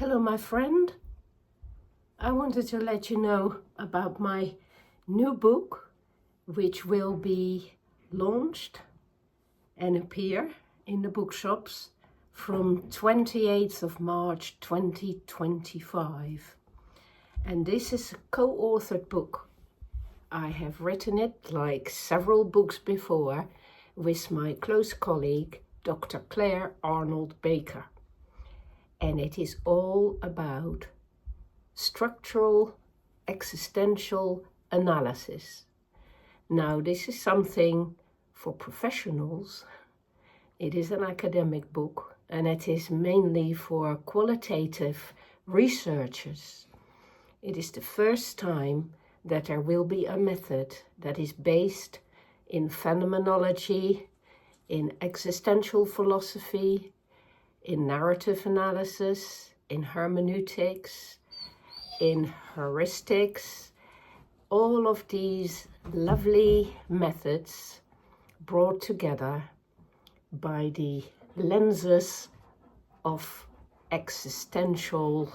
Hello, my friend. I wanted to let you know about my new book, which will be launched and appear in the bookshops from 28th of March 2025. And this is a co-authored book. I have written it, like several books before, with my close colleague, Dr. Claire Arnold Baker. And it is all about structural existential analysis. Now, this is something for professionals. It is an academic book, and it is mainly for qualitative researchers. It is the first time that there will be a method that is based in phenomenology, in existential philosophy, in narrative analysis, in hermeneutics, in heuristics, all of these lovely methods brought together by the lenses of existential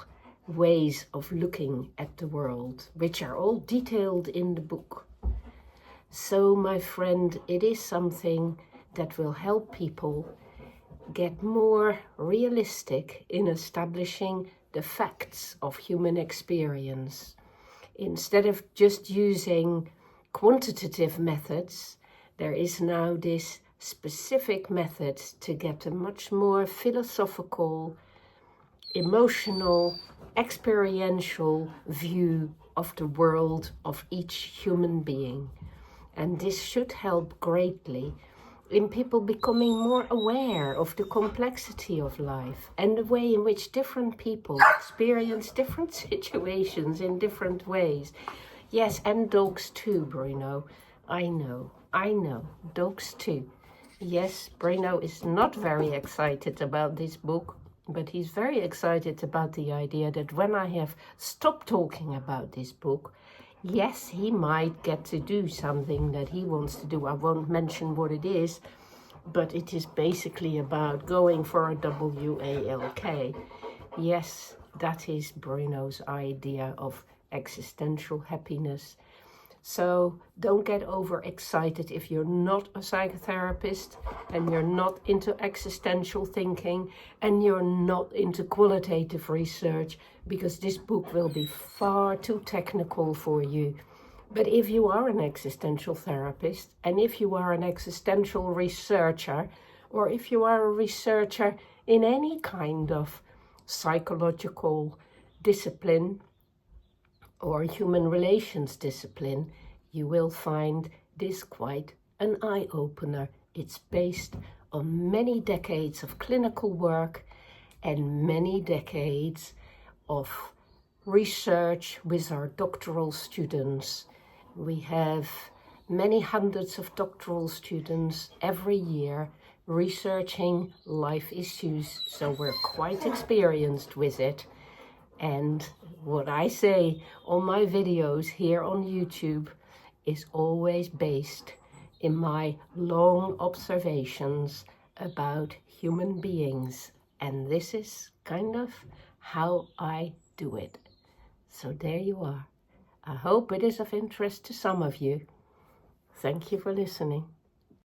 ways of looking at the world, which are all detailed in the book. So, my friend, it is something that will help people get more realistic in establishing the facts of human experience. Instead of just using quantitative methods, there is now this specific method to get a much more philosophical, emotional, experiential view of the world of each human being. And this should help greatly in people becoming more aware of the complexity of life and the way in which different people experience different situations in different ways. Yes, and dogs too, Bruno. I know, dogs too. Yes, Bruno is not very excited about this book, but he's very excited about the idea that when I have stopped talking about this book, yes, he might get to do something that he wants to do. I won't mention what it is, but it is basically about going for a WALK. Yes, that is Bruno's idea of existential happiness. So don't get overexcited if you're not a psychotherapist and you're not into existential thinking and you're not into qualitative research, because this book will be far too technical for you. But if you are an existential therapist, and if you are an existential researcher, or if you are a researcher in any kind of psychological discipline, or human relations discipline, you will find this quite an eye-opener. It's based on many decades of clinical work and many decades of research with our doctoral students. We have many hundreds of doctoral students every year researching life issues, so we're quite experienced with it. And what I say on my videos here on YouTube is always based in my long observations about human beings. And this is kind of how I do it. So there you are. I hope it is of interest to some of you. Thank you for listening.